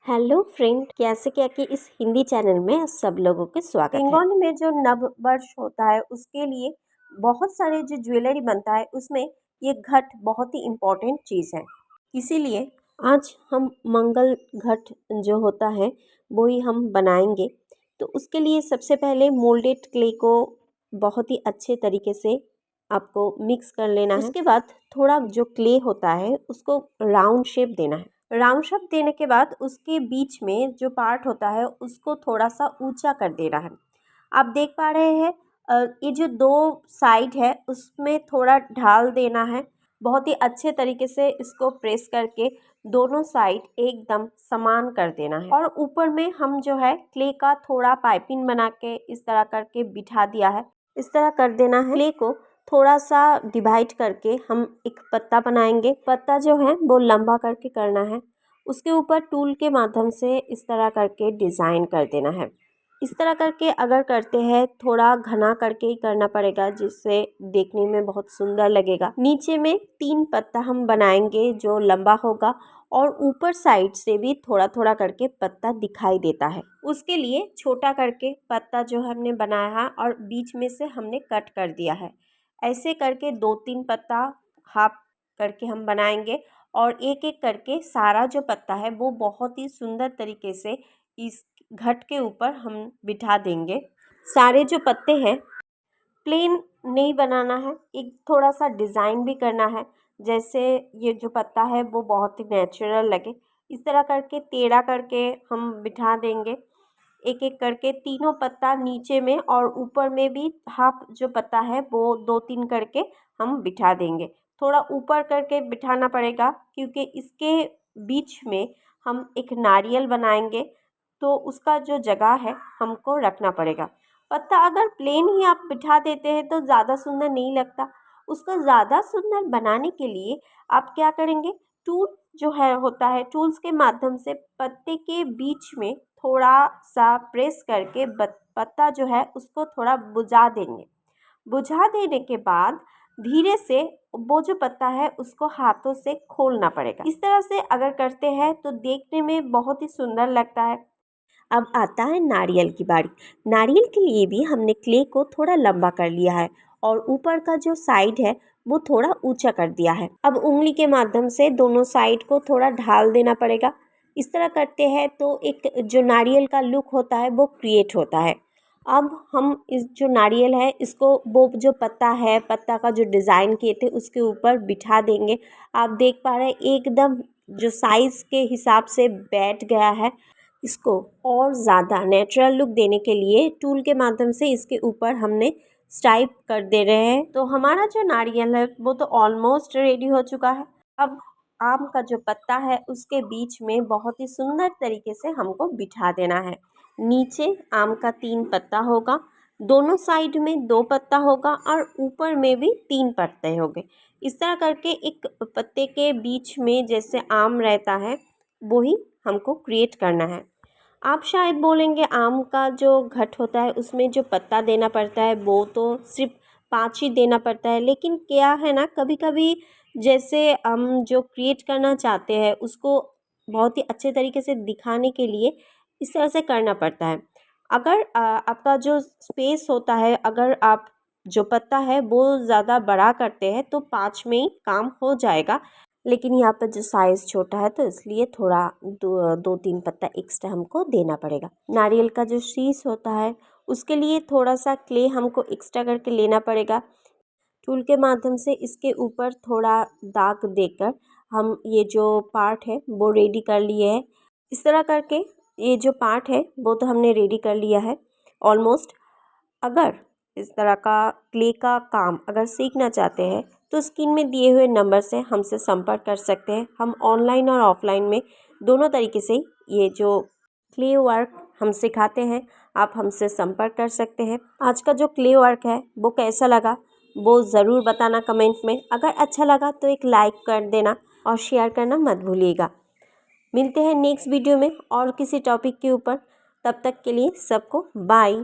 Hello friend, कैसे क्या कि इस हिंदी चैनल में सब लोगों के स्वागत है। बंगाल में जो नव वर्ष होता है उसके लिए बहुत सारे जो ज्वेलरी बनता है उसमें ये घट बहुत ही इम्पोर्टेंट चीज़ है। इसीलिए आज हम मंगल घट जो होता है वो ही हम बनाएंगे। तो उसके लिए सबसे पहले मोल्डेड क्ले को बहुत ही अच्छे तरीके से आपको मिक्स कर लेना है। उसके बाद थोड़ा जो क्ले होता है उसको राउंड शेप देना है। राउंड शेप देने के बाद उसके बीच में जो पार्ट होता है उसको थोड़ा सा ऊंचा कर देना है। आप देख पा रहे हैं ये जो दो साइड है उसमें थोड़ा ढाल देना है। बहुत ही अच्छे तरीके से इसको प्रेस करके दोनों साइड एकदम समान कर देना है। और ऊपर में हम जो है क्ले का थोड़ा पाइपिंग बना के इस तरह करके बिठा दिया है। इस तरह कर देना है। क्ले को थोड़ा सा डिवाइड करके हम एक पत्ता बनाएंगे। पत्ता जो है वो लंबा करके करना है। उसके ऊपर टूल के माध्यम से इस तरह करके डिज़ाइन कर देना है। इस तरह करके अगर करते हैं थोड़ा घना करके ही करना पड़ेगा जिससे देखने में बहुत सुंदर लगेगा। नीचे में 3 पत्ता हम बनाएंगे जो लंबा होगा और ऊपर साइड से भी थोड़ा थोड़ा करके पत्ता दिखाई देता है। उसके लिए छोटा करके पत्ता जो हमने बनाया है और बीच में से हमने कट कर दिया है। ऐसे करके 2-3 पत्ता हाफ करके हम बनाएंगे और एक एक करके सारा जो पत्ता है वो बहुत ही सुंदर तरीके से इस घट के ऊपर हम बिठा देंगे। सारे जो पत्ते हैं प्लेन नहीं बनाना है, एक थोड़ा सा डिज़ाइन भी करना है, जैसे ये जो पत्ता है वो बहुत ही नेचुरल लगे। इस तरह करके टेढ़ा करके हम बिठा देंगे। एक एक करके तीनों पत्ता नीचे में और ऊपर में भी हाफ जो पत्ता है वो 2-3 करके हम बिठा देंगे। थोड़ा ऊपर करके बिठाना पड़ेगा क्योंकि इसके बीच में हम एक नारियल बनाएंगे तो उसका जो जगह है हमको रखना पड़ेगा। पत्ता अगर प्लेन ही आप बिठा देते हैं तो ज़्यादा सुंदर नहीं लगता। उसको ज़्यादा सुंदर बनाने के लिए आप क्या करेंगे, टूल जो है होता है टूल्स के माध्यम से पत्ते के बीच में थोड़ा सा प्रेस करके पत्ता जो है उसको थोड़ा बुझा देंगे। बुझा देने के बाद धीरे से वो जो पत्ता है उसको हाथों से खोलना पड़ेगा। इस तरह से अगर करते हैं तो देखने में बहुत ही सुंदर लगता है। अब आता है नारियल की बारी। नारियल के लिए भी हमने क्ले को थोड़ा लंबा कर लिया है और ऊपर का जो साइड है वो थोड़ा ऊंचा कर दिया है। अब उंगली के माध्यम से दोनों साइड को थोड़ा ढाल देना पड़ेगा। इस तरह करते हैं तो एक जो नारियल का लुक होता है वो क्रिएट होता है। अब हम इस जो नारियल है इसको वो जो पत्ता है, पत्ता का जो डिज़ाइन किए थे उसके ऊपर बिठा देंगे। आप देख पा रहे हैं एकदम जो साइज़ के हिसाब से बैठ गया है। इसको और ज़्यादा नेचुरल लुक देने के लिए टूल के माध्यम से इसके ऊपर हमने स्टाइप कर दे रहे हैं। तो हमारा जो नारियल है वो तो ऑलमोस्ट रेडी हो चुका है। अब आम का जो पत्ता है उसके बीच में बहुत ही सुंदर तरीके से हमको बिठा देना है। नीचे आम का 3 पत्ता होगा, दोनों साइड में 2 पत्ता होगा और ऊपर में भी 3 पत्ते होंगे। इस तरह करके एक पत्ते के बीच में जैसे आम रहता है वही हमको क्रिएट करना है। आप शायद बोलेंगे आम का जो घट होता है उसमें जो पत्ता देना पड़ता है वो तो सिर्फ 5 ही देना पड़ता है, लेकिन क्या है ना, कभी कभी जैसे हम जो क्रिएट करना चाहते हैं उसको बहुत ही अच्छे तरीके से दिखाने के लिए इस तरह से करना पड़ता है। अगर आपका जो स्पेस होता है, अगर आप जो पत्ता है वो ज़्यादा बड़ा करते हैं तो 5 में ही काम हो जाएगा, लेकिन यहाँ पर जो साइज़ छोटा है तो इसलिए थोड़ा 2-3 पत्ता एक्स्ट्रा हमको देना पड़ेगा। नारियल का जो शीश होता है उसके लिए थोड़ा सा क्ले हमको एक्स्ट्रा करके लेना पड़ेगा। टूल के माध्यम से इसके ऊपर थोड़ा दाग देकर हम ये जो पार्ट है वो रेडी कर लिए है। इस तरह करके ये जो पार्ट है वो तो हमने रेडी कर लिया है ऑलमोस्ट। अगर इस तरह का क्ले का काम अगर सीखना चाहते हैं तो स्क्रीन में दिए हुए नंबर से हमसे संपर्क कर सकते हैं। हम ऑनलाइन और ऑफलाइन में दोनों तरीके से ये जो क्ले वर्क हम सिखाते हैं, आप हमसे संपर्क कर सकते हैं। आज का जो क्ले वर्क है वो कैसा लगा वो ज़रूर बताना कमेंट में। अगर अच्छा लगा तो एक लाइक कर देना और शेयर करना मत भूलिएगा। मिलते हैं नेक्स्ट वीडियो में और किसी टॉपिक के ऊपर। तब तक के लिए सबको बाय।